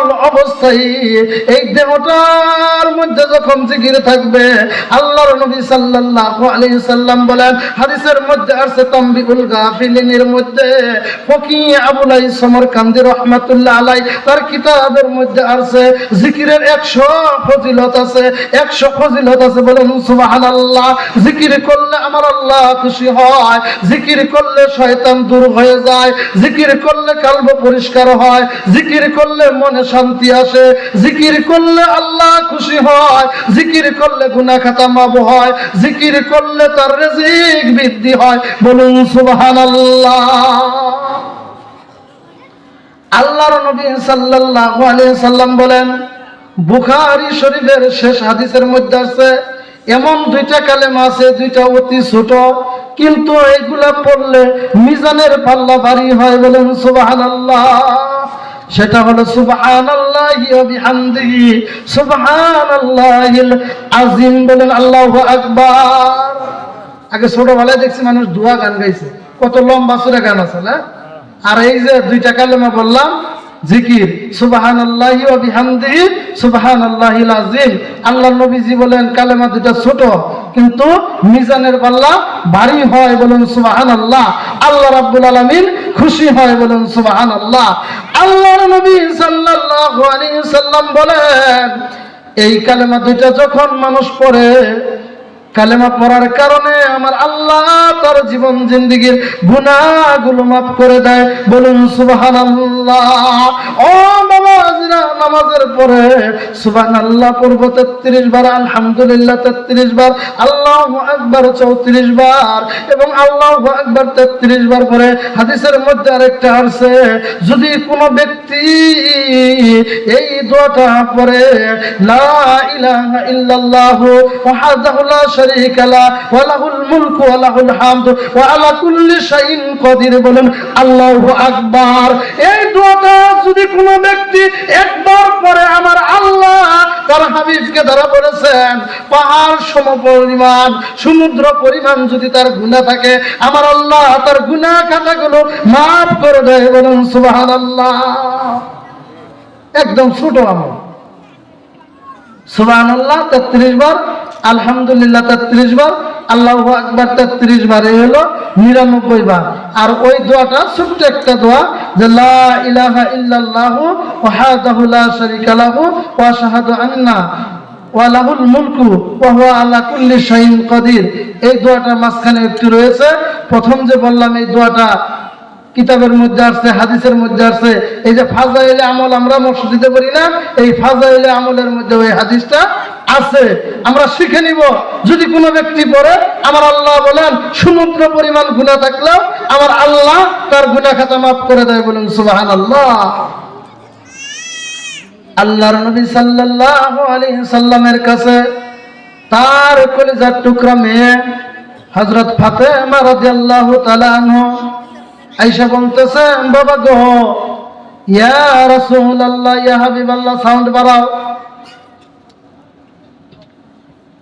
নির্মল অবস্থায় এই দেহটার মধ্যে যখন জিকির থাকবে, আল্লাহর নবী সাল্লাল্লাহু আলাইহি সাল্লাম বলেন, হাদিসের মধ্যে আছে তামবিউল গাফিলিনের মধ্যে ফকি আবুল আইস সমরকান্দি রাহমাতুল্লাহ আলাই তার কিতাবের মধ্যে আছে জিকিরের 100 ফজিলত আছে, 100 ফজিলত আছে। বলেন সুবহানাল্লাহ। জিকির করলে আমার আল্লাহ খুশি হয়, জিকির করলে শয়তান দূর হয়ে যায়, জিকির করলে কলব পরিষ্কার হয়, জিকির করলে মনে শান্তি আসে, জিকির করলে আল্লাহ খুশি হয়, জিকির করলে গুনাহ খাতা মাফ হয়, জিকির করলে তার রিজিক বৃদ্ধি হয়। বলুন সুবহানাল্লাহ। আল্লাহর নবী সাল্লাল্লাহু আলাইহি সাল্লাম বলেন, বুখারী শরীফের শেষ হাদিসের মধ্যে আছে এমন দুইটা কালেমা আছে, দুইটা অতি ছোট, কিন্তু এইগুলা পড়লে মিজানের পাল্লা ভারী হয়। বলেন সুবহানাল্লাহ। সেটা হলো সুবহানাল্লাহি ওয়া বিহামদিহি সুবহানাল্লাহিল আযীম। বলেন আল্লাহু আকবার। আগে ছোটবেলায় দেখছি মানুষ দোয়া গান গাইছে, কত লম্বা সুরে গান আছে না? আর এই যে দুইটা কালেমা বললাম জিকির, সুবহানাল্লাহি ওয়া বিহামদিহি সুবহানাল্লাহিল আযীম। আল্লাহর নবীজি বলেন কালেমা দুটো ছোট কিন্তু মিজানের পাল্লা ভারী হয়। বলেন সুবহানাল্লাহ। আল্লাহ রাব্বুল আলামিন খুশি হয়। বলেন সুবহানাল্লাহ। আল্লাহর নবী সাল্লাল্লাহু আলাইহি সাল্লাম বলেন, এই কালেমা দুইটা যখন মানুষ পড়ে, কালেমা পড়ার কারণে আমার আল্লাহ তার জীবন জিন্দেগীর গুনাহগুলো মাফ করে দেয়। বলুন সুবহানাল্লাহ। ও নামাজিরা, নামাজের পরে সুবহানাল্লাহ পড়ব 33 বার, আলহামদুলিল্লাহ 33 বার, আল্লাহু আকবার 34 বার এবং আল্লাহু আকবার 33 বার পরে হাদিসের মধ্যে আরেকটা আছে, যদি কোনো ব্যক্তি এই দোয়াটা পড়ে, লা ইলাহা ইল্লাল্লাহু ওয়াহদাহু লা শারীকা লা ওয়া লাহুল মুলকু ওয়া লাহুল হামদু ওয়া আলা কুল্লি শাইইন কাদির। বলেন আল্লাহু আকবার। এই দোয়াটা যদি কোনো ব্যক্তি একবার পড়ে, আমার আল্লাহ তার হাবিবকে দ্বারা বলেছেন পাহাড় সমপরিমাণ, সমুদ্র পরিমাণ যদি তার গুনাহ থাকে, আমার আল্লাহ তার গুনাহ খাতাগুলো মাফ করে দেয়। বলেন সুবহানাল্লাহ। একদম ছোট আমল। সুবহানাল্লাহ 33 বার, আলহামদুলিল্লাহ 33 বার, আল্লাহু আকবার 33 বার, এই হলো 99 বার। আর ওই দোয়াটা ছোট্ট একটা দোয়া, যে লা ইলাহা ইল্লাল্লাহু ওয়াহদাহু লা শারীকা লাহু ওয়া আশহাদু আন্না ওয়া লাহুল মুলকু ওয়া হুয়া আলা কুল্লি শাইইন কাদির। এই দোয়াটা মাঝখানে একটু রয়েছে। প্রথম যে বললাম এই দোয়াটা কিতাবের মধ্যে আছে, হাদিসের মধ্যে আছে। এই যে ফাজাইলে আমল আমরা মসজিদে করি না, এই ফাজাইলে আমলের মধ্যে ওই হাদিসটা আছে, আমরা শিখে নিব। যদি কোনো ব্যক্তি পড়ে, আমার আল্লাহ বলেন সমুদ্র পরিমাণ গুনাহ থাকলেও আমার আল্লাহ তার গুনাহ খাতা মাফ করে দেয়। বলেন সুবহানাল্লাহ। আল্লাহর নবী সাল্লাল্লাহু আলাইহি সাল্লামের কাছে তার কলিজার টুকরা মেয়ে হযরত ফাতেমা রাদিয়াল্লাহু তাআলা আনহা আয়েশা বলতেছেন, বাবা গো, ইয়া রাসূলুল্লাহ, ইয়া হাবিবাল্লাহ, সাউন্ড বাড়াও।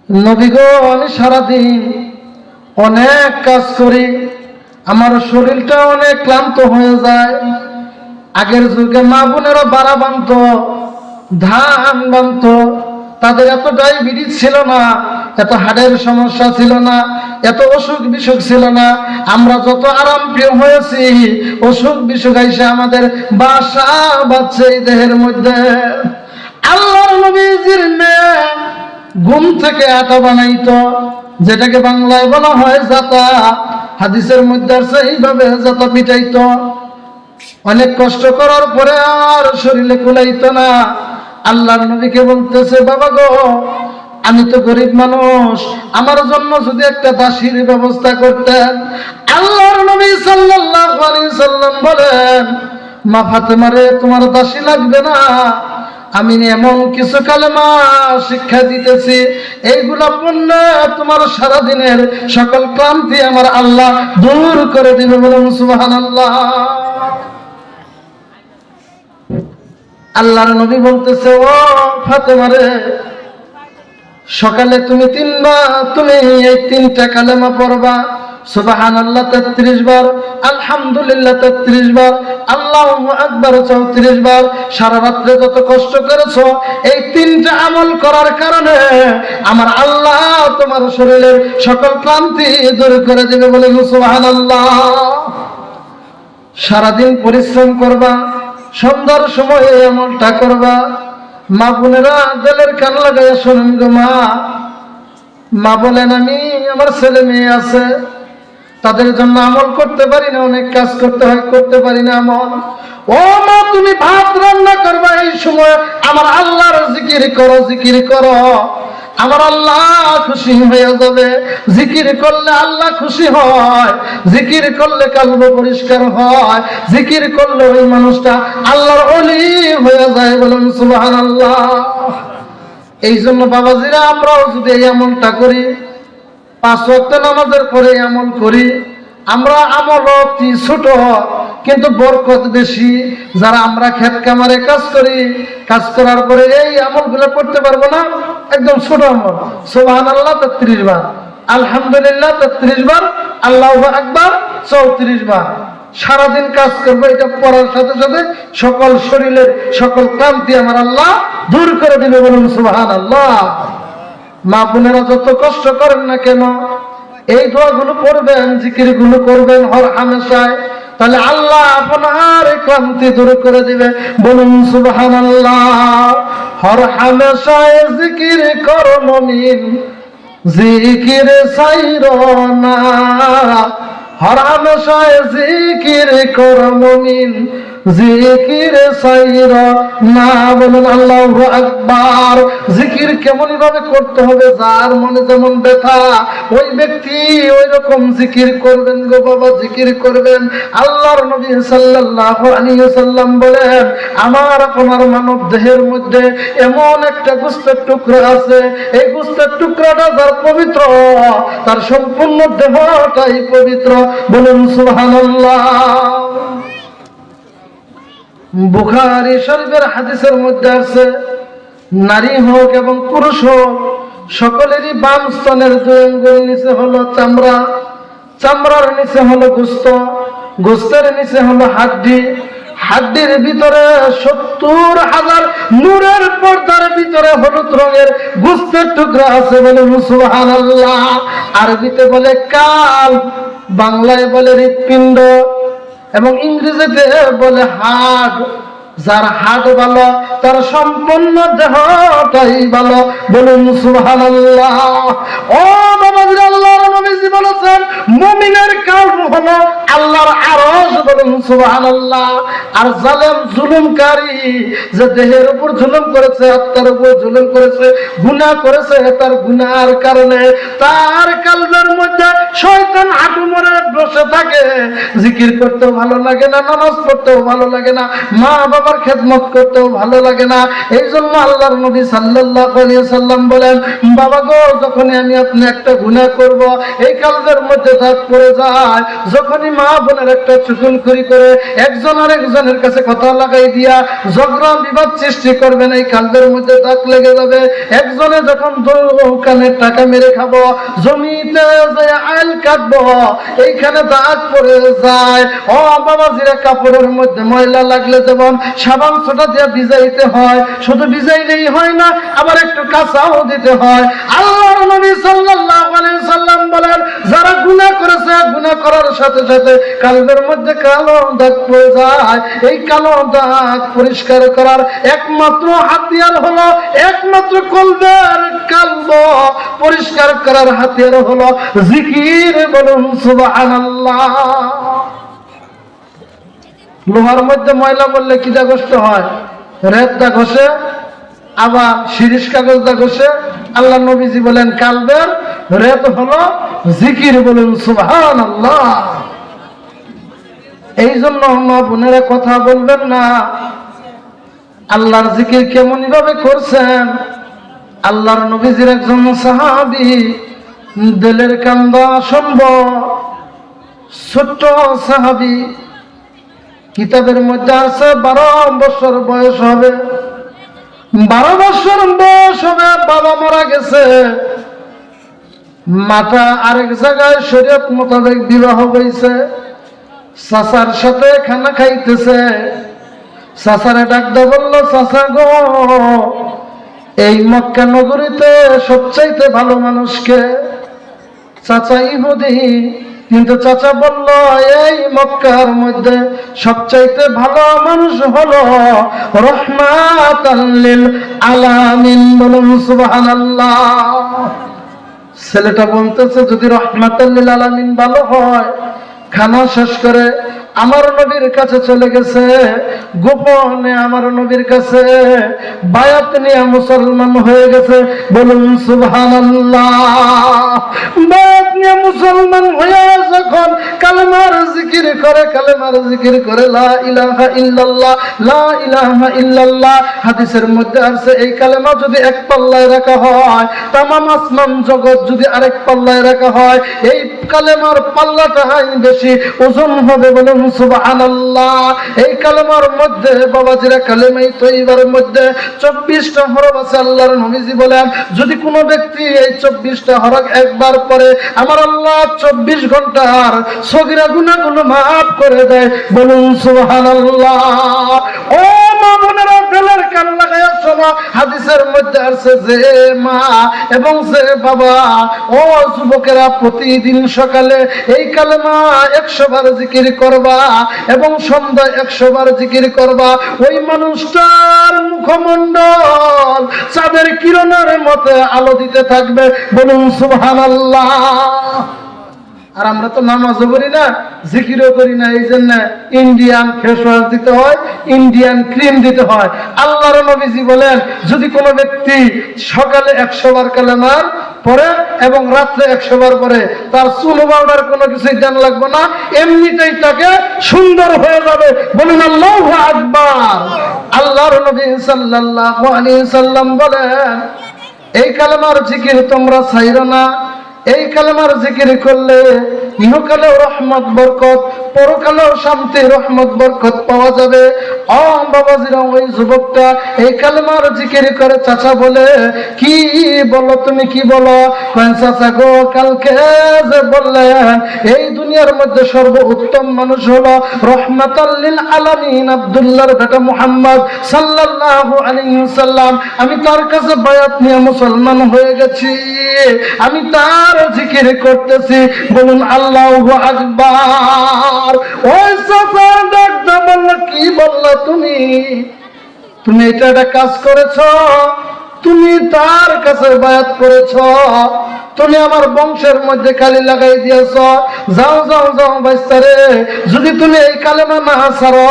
নবী গো, আমি সারাদিন অনেক কাজ করি, আমার শরীরটা অনেক ক্লান্ত হয়ে যায়। আগের যুগে মা বোনেরা বাড়া বানত, ধান বানত, তাদের এত ডায়াবেটিস ছিল না, এত হাড়ের সমস্যা ছিল না, এত অসুখ বিসুখ ছিল না। আমরা যত আরাম প্রিয় হয়েছি, অসুখ বিসুখ আইসা আমাদের বাসা বাঁধছে এই দেহের মধ্যে। আল্লাহর নবীজির মেয়ে ঘুম থেকে আটা বানাইতো, যেটাকে বাংলায় বলা হয় জাতা। হাদিসের মধ্যে আছে এইভাবে জাতা পিটাইতো। অনেক কষ্ট করার পরে আর শরীরে কুলাইতো না। আল্লাহর নবীকে বলতেছে, বাবা গো, আমি তো গরিব মানুষ, আমার জন্য যদি একটা দাসীর ব্যবস্থা করতেন। আল্লাহর নবী সাল্লাল্লাহু আলাইহি সাল্লাম বলেন, মা ফাতেমা রে, তোমার দাসী লাগবে না, আমি এমন কিছু কালেমা শিক্ষা দিতেছি, এইগুলা পড়লে তোমার সারাদিনের সকল ক্লান্তি আমার আল্লাহ দূর করে দিবে। বলুন সুবহানাল্লাহ। আল্লাহর নবী বলতেছে, ও ফাতেমা রে, সকালে তুমি 3 বার তুমি এই 3টা কালেমা পড়বা, সুবহানাল্লাহ 33 বার, আলহামদুলিল্লাহ 33 বার, আল্লাহু আকবার 34 বার। সারা রাত্রে যত কষ্ট করেছো এই তিনটা আমল করার কারণে আমার আল্লাহ তোমার শরীরের সকল ক্লান্তি দূর করে দেবে, বলে সুবহানাল্লাহ। সারাদিন পরিশ্রম করবা, সন্ধ্যার সময় এই আমলটা করবা। মা বোনেরা দিলের কান লাগাইয়া শোনেন গো মা বলেন আমি আমার ছেলে মেয়ে আছে, তাদের জন্য আমল করতে পারি না, অনেক কাজ করতে হয়, করতে পারি না আমল। ও মা, তুমি ভাত রান্না করবা, এই সময় আমার আল্লাহর জিকির করো, জিকির করো, আমার আল্লাহ খুশি হয়ে যাবে। জিকির করলে আল্লাহ খুশি হয়, জিকির করলে কলব পরিষ্কার হয়, জিকির করলে ওই মানুষটা আল্লাহর ওলি হয়ে যায়, বলুন সুবহানাল্লাহ। এই জন্য বাবাজিরা আমরাও যদি এই আমলটা করি, 5 ওয়াক্ত নামাজের পরে আমল করি, আমরা আমল অতি ছোট কিন্তু বরকত বেশি। যারা আমরা ক্ষেত কামারে কাজ করি, কাজ করার পরে এই আমলগুলো করতে পারবো না, একদম ছোট আমল। সুবহানাল্লাহ 33 বার, আলহামদুলিল্লাহ 33 বার, আল্লাহু আকবার 34 বার। সারাদিন কাজ করবো, এটা পড়ার সাথে সাথে সকল শরীরের সকল ক্লান্তি আমার আল্লাহ দূর করে দিবে, বলুন সুবহানাল্লাহ। মা বোনেরা যত কষ্ট করেন না কেন এই দোয়াগুলো পড়বেন, জিকিরগুলো করবেন হর হামেশায়, তাহলে আল্লাহ আপনার ক্লান্তি দূর করে দিবে, বলুন সুবহানাল্লাহ। হর হামেশায় জিকির করো মুমিন, জিকির ছাইরো না, হর হামেশায় জিকির করো মুমিন, জিকির ছাইরো না, বলুন আল্লাহু আকবার। জিকির কেমন ভাবে করতে হবে, যার মনে যেমন ব্যথা ওই ব্যক্তি ওই রকম জিকির করবেন গো বাবা, জিকির করবেন। আল্লাহর নবী সাল্লাল্লাহু আলাইহি ওয়াসাল্লাম বলেন, আমার আপনার মানব দেহের মধ্যে এমন একটা গোশতের টুকরা আছে, এই গোশতের টুকরাটা যার পবিত্র, তার সম্পূর্ণ দেহটাই পবিত্র, বলুন সুবহানাল্লাহ। বুখারী শরীফের হাদিসের মধ্যে আছে, নারী হোক এবং পুরুষ হোক সকলেরই বাম স্তনের 2 আঙ্গুল নিচে হলো চামড়া, চামড়ার নিচে হলো গোশত, গোশতের নিচে হলো হাড্ডি, হাড্ডির ভিতরে 70,000 নূরের পর্দার ভিতরে হলুদ রঙের গোশতের টুকরা আছে, বলে সুবহানাল্লাহ। আরবিতে বলে কাল, বাংলায় বলে হৃৎপিণ্ড এবং ইংরেজিতে বলে হাড়। যার হাড় ভালো তার সম্পূর্ণ দেহটাই ভালো, বলুন সুবহানাল্লাহ। ও বাবাজি, আল্লাহর নবীজি বলেছেন মুমিনের কলব হলো আল্লাহর আরশ, বলুন সুবহানাল্লাহ। আর জালেম জুলুমকারী যে দেহের উপর জুলুম করেছে, আত্মার উপর জুলুম করেছে, গুনাহ করেছে, তার গুনাহের কারণে তার কলবের মধ্যে শয়তান হাঁটু মরে বসে থাকে, জিকির করতেও ভালো লাগে না, নামাজ পড়তেও ভালো লাগে না, মা বাবার খেদমত করতেও ভালো লাগে না। এই জন্য আল্লাহর নবী সাল্লাল্লাহু আলাইহি ওয়াসাল্লাম বলেন, বাবা গো, যখনই আমি আপনি একটা গুনাহ করব এই কলবের মধ্যে দাগ পড়ে যায়, যখনই মা বোনের একটা চুগলখড়ি করে একজন আরেকজনের কাছে কথা লাগাই দিয়া ঝগড়া বিবাদ সৃষ্টি করবেন, এই কলবের মধ্যে দাগ লেগে যাবে। একজনে যখন দোকানের টাকা মেরে খাবো, জমিতে যে আইল কাটবো, এইখানে দাগ পড়ে যায়। ও বাবাজিরা, কাপড়ের মধ্যে ময়লা লাগলে যেমন সাবান সোটা দিয়ে ভিজাইতে হয়, শুধু ভিজাইলেই হয় না, আবার একটু কাঁচাও দিতে হয়। আল্লাহর নবী সাল্লাল্লাহু আলাইহি ওয়াসাল্লাম বলেন, যারা গুনাহ করেছে, গুনাহ করার সাথে সাথে কলবের মধ্যে কালো দাগ পড়ে যায়, এই কালো দাগ পরিষ্কার করার একমাত্র হাতিয়ার হলো, একমাত্র কলবের কলব পরিষ্কার করার হাতিয়ার হলো জিকির, বলুন সুবহানাল্লাহ। লোহার মধ্যে ময়লা পড়লে কি দা কষ্ট হয়, রেত দা ঘষে, আবার শিরিষ কাগজ দা ঘষে। আল্লাহ নবীজি বলেন কালবের রেত হলো জিকির, বলুন সুবহানাল্লাহ। এই জন্য মা বোনেরা কথা বলবেন না, আল্লাহর জিকির কেমন ভাবে করছেন। আল্লাহর নবীজির একজন সাহাবী দিলের কান্দা সম্ভব, ছোট্ট সাহাবী, কিতাবের মধ্যে আছে 12 বছর বয়স হবে, 12 বছর বয়স হবে, বাবা মারা গেছে। মাটা আরেক জায়গায় শরীয়ত মোতাবেক বিবাহ হয়েছে, চাচার সাথে খানা খাইতেছে। চাচারে ডাকতে বলল, চাচা গো, এই মক্কা নগরীতে সবচাইতে ভালো মানুষকে? চাচা ইহুদি, কিন্তু চাচা বলল এই মক্কার মধ্যে সবচাইতে ভালো মানুষ হলো রহমাতাল লিল আলামিন। বলুন সুবহানাল্লাহ। ছেলেটা বলতেছে যদি রহমাতাল লিল আলামিন ভালো হয়, খানা শেষ করে আমার নবীর কাছে চলে গেছে, গোপনে আমার নবীর কাছে বায়াত নিয়ে মুসলমান হয়ে গেছে। বলুন সুবহানাল্লাহ। বায়াত নিয়ে মুসলমান হয়ে যখন কালেমার জিকির করে লা ইলাহা ইল্লাল্লাহ, লা ইলাহা ইল্লাল্লাহ। হাদিসের মধ্যে আছে এই কালেমা যদি এক পাল্লায় রাখা হয়, তামাম আসমান জগৎ যদি আরেক পাল্লায় রাখা হয়, এই কালেমার পাল্লাটা বেশি ওজন হবে। বলুন সুবহানাল্লাহ। এই কালেমার মধ্যে বাবাজিরা, কালেমাই তৈবার মধ্যে 24টা হরফ আছে। আল্লাহর নবীজি বলেন যদি কোনো ব্যক্তি এই 24টা হরফ একবার পড়ে, আমার আল্লাহ 24 ঘন্টার সগীরা গুনাহগুলো maaf করে দেয়। বলুন সুবহানাল্লাহ। ও মা বোনেরা, দিলের কান লাগায়া শোনো, হাদিসের মধ্যে আছে যে মা এবং যে বাবা, ও যুবকেরা, প্রতিদিন সকালে এই কালেমা 100 বার জিকির করবা এবং সন্ধ্যায় 100 বার জিকির করবা। ওই মানুষটার মুখমণ্ডল চাঁদের কিরণের মতো আলো দিতে থাকবে। বলুন সুবহানাল্লাহ। আর আমরা তো নামাজও করি না, জিকিরও করি না, এই জন্য ইন্ডিয়ান ফেস ওয়াশ দিতে হয়, ইন্ডিয়ান ক্রিম দিতে হয়। আল্লাহর নবীজি বলেন যদি কোনো ব্যক্তি সকালে 100 বার কালেমা পরে এবং রাত্রে 100 বার পরে, তার চুল পাউডার কোনো কিছুই দেন লাগবে না, এমনিতেই তাকে সুন্দর হয়ে যাবে। বলুন আল্লাহু আকবার। আল্লাহর নবী সাল্লাল্লাহু আলাইহি সাল্লাম বলেন এই কালেমার জিকির তোমরা ছাইরো না। এই কালেমার জিকির করলে ইহকালেও রহমত বরকত, পরকালেও শান্তি রহমত বরকত পাওয়া যাবে। ও বাবাজিরা, ওই যুবকটা এই কালেমার জিকির করে। চাচা বলে কি বলো, তুমি কি বলো? চাচা গো, কালকে যে বললেন এই দুনিয়ার মধ্যে সর্বোত্তম মানুষ হলো রহমাতাল লিল আলামিন আব্দুল্লাহর বেটা মুহাম্মদ সাল্লাল্লাহু আলাইহি ওয়াসাল্লাম, আমি তার কাছে বায়াত নিয়ে মুসলমান হয়ে গেছি, আমি তার জিকির করতেছি। বলুন আল্লাহু আকবার। ওই চাচা ডাকতে বলল কি বললা তুমি? তুমি এটা কাজ করেছো, তুমি তার কাছে বায়াত করেছো, তুমি আমার বংশের মধ্যে কালি লাগাই দিয়েছ। যাও যাও যাও বাচ্চারে, যদি তুমি এই কালেমা না ছাড়ো,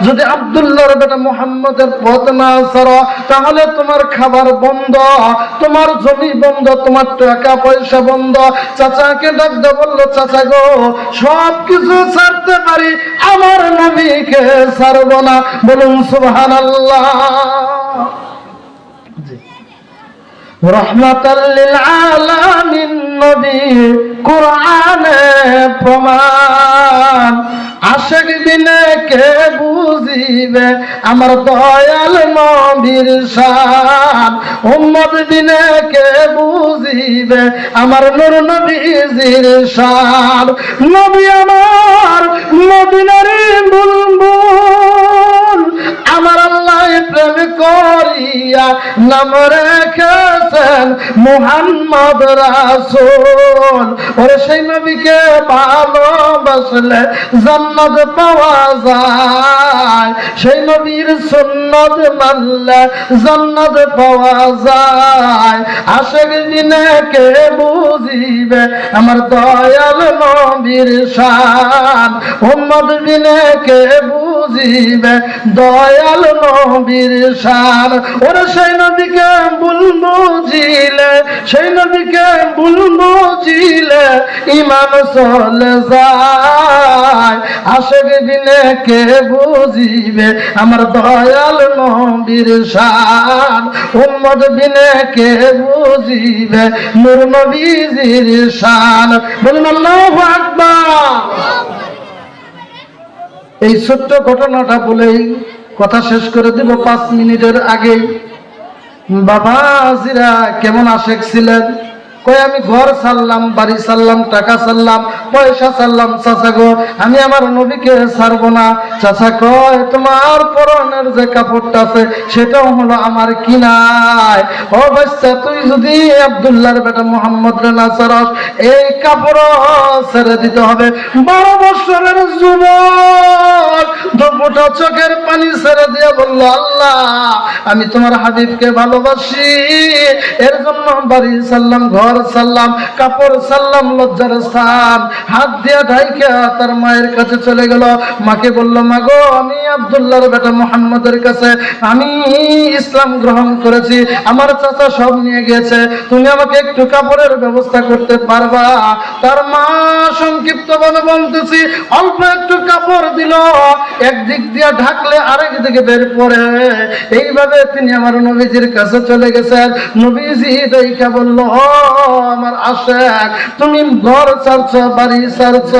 যদি আব্দুল্লাহর বেটা মুহাম্মদের পথ না ছাড়ো, তাহলে তোমার খাবার বন্ধ, তোমার জমি বন্ধ, তোমার টাকা পয়সা বন্ধ। চাচাকে ডাকতে বললো চাচা গো, সব কিছু ছাড়তে পারি, আমার নবীকে ছাড়বো না। বলুন সুবহানাল্লাহ। রহমাতাল লিল আলামিন নবী কুরআনে প্রমাণ, আশিক বিনে কে বুঝিবে আমার দয়াল নবীর শান, উম্মত বিনে কে বুঝিবে আমার নূর নবীজির শান। নবী আমার মদিনারি বুলবুল, আমার আল্লাহ প্রেম করিয়া নাম রেখেছেন মুহাম্মদ রাসূল। ওরে সেই নবীকে ভালোবাসলে জান্নাত পাওয়া যায়, সেই নবীর সুন্নাত মানলে জান্নাত পাওয়া যায়। আশিক বিনে কে বুঝিবে আমার দয়াল নবীর শান, উম্মত বিনে কে বুঝিবে দয়াল নবীর শান। ওরে সেই নবীকে ভুল বুঝিলে, সেই নবীকে ভুল বুঝিলে ঈমান চলে যায়। আশিক বিনে কে বুঝিবে আমার দয়াল নবীর শান, উম্মত বিনে কে বুঝিবে নূর নবীজির শান। বলুন আল্লাহু আকবার। এই ছোট্ট ঘটনাটা বলেই কথা শেষ করে দিব 5 মিনিটের আগেই। বাবাজিরা কেমন আশেক ছিলেন, কয় আমি ঘর ছাড়লাম, বাড়ি ছাড়লাম, টাকা ছাড়লাম, পয়সা ছাড়লাম চাচা গো, আমি আমার নবীকে ছাড়বো না। চাচা কয় তোমার পরনের যে কাপড়টা আছে সেটাও হলো আমার কিনায়। ও বাচ্চা, তুই যদি আব্দুল্লাহর বেটা মুহাম্মদ রে না ছাড়স, এই কাপড় ছেড়ে দিতে হবে। 12 বছরের যুবক দুপুটা চোখের পানি ছেড়ে দিয়ে বলল, আল্লাহ আমি তোমার হাবিবকে ভালোবাসি, এর জন্য বাড়ি ছাড়লাম, ঘর ছাড়লাম, কাপড় ছাড়লাম, লজ্জার স্থান হাত দিয়ে ঢাইকা তার মায়ের কাছে চলে গেল। মাকে বলল, মা গো, আমি আব্দুল্লাহর বেটা মুহাম্মদের কাছে আমি ইসলাম গ্রহণ করেছি, আমার চাচা সব নিয়ে গিয়েছে, তুমি আমাকে একটু কাপড়ের ব্যবস্থা করতে পারবা? তার মা সংক্ষিপ্ত ভাবে বলতেছি, অল্প একটু কাপড় দিল, একদিক দিয়ে ঢাকলে আরেক দিকে বের পড়ে। এইভাবে তিনি আমার নবীজির কাছে চলে গেছেন। নবীজি দেখা বলল, ও আমার আশেক, তুমি ঘর ছাড়ছ, বাড়ি ছাড়ছ,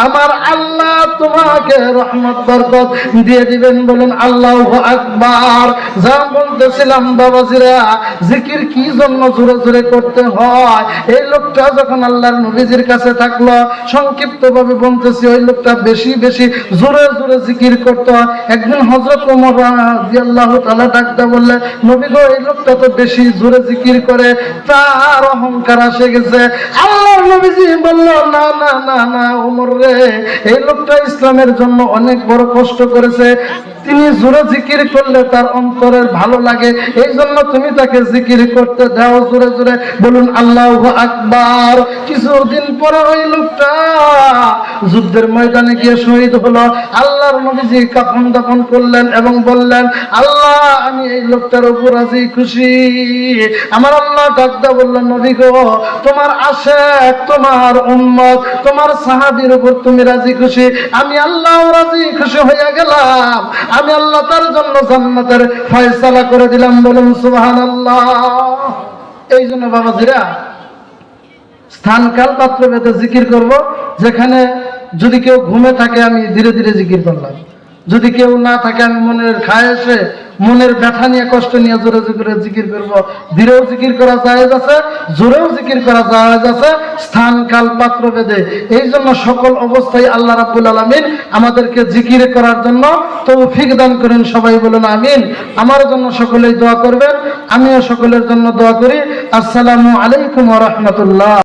আমার আল্লাহ তোমাকে রহমত বরকত দিয়ে দিবেন। বলুন আল্লাহু আকবার। যা বলতেছিলাম বাবাজিরা, জিকির কি জন্য জোরে জোরে করতে হয়? এই লোকটা যখন আল্লাহর নবীজির কাছে থাকলো, সংক্ষিপ্ত ভাবে বলতেছি, ওই লোকটা বেশি বেশি জোরে জোরে জিকির করতো। একদিন হযরত ওমর রাদিয়াল্লাহু তাআলা ডাকতে বললে, নবী গো, এই লোকটা তো বেশি জোরে জিকির করে, তার অহংকার আসে গেছে। আল্লাহর নবীজি বলল, না না না না ওমর রে, এই লোকটা ইসলামের জন্য অনেক বড় কষ্ট করেছে, তিনি জোরে জিকির করলে তার অন্তরের ভালো লাগে, এই জন্য তুমি তাকে জিকির করতে দাও জোরে জোরে। বলুন আল্লাহু আকবার। কিছুদিন পরে ওই লোকটা যুদ্ধের ময়দানে গিয়ে শহীদ হলো। আল্লাহর নবীজি কাফন দাফন করলেন এবং বললেন, আল্লাহ আমি এই লোকটার উপর রাজি খুশি। আমার আল্লাহ ডাকতে বললেন, নবী গো, তোমার আশেক, তোমার উম্মত, তোমার সাহাবীর উপর তুমি রাজি খুশি, আমি আল্লাহ রাজি খুশি হয়ে গেলাম, আমি আল্লাহ তার জন্য জান্নাতের ফয়সালা করে দিলাম। বলুন সুবহানাল্লাহ। এই জন্য বাবাজিরা, স্থান কাল পাত্র ভেদে জিকির করব। যেখানে যদি কেউ ঘুমে থাকে আমি ধীরে ধীরে জিকির করলাম, যদি কেউ না থাকে আমি মনের খায়েশে, মনের ব্যথা নিয়ে, কষ্ট নিয়ে জোরে জোরে জিকির করব। ধীরেও জিকির করা জায়েজ আছে, জোরেও জিকির করা জায়েজ আছে, স্থান কাল পাত্র ভেদে। এই জন্য সকল অবস্থায় আল্লাহ রাব্বুল আলামিন আমাদেরকে জিকির করার জন্য তৌফিক দান করেন। সবাই বলুন আমিন। আমার জন্য সকলেই দোয়া করবেন, আমিও সকলের জন্য দোয়া করি। আসসালামু আলাইকুম ওয়া রাহমাতুল্লাহ।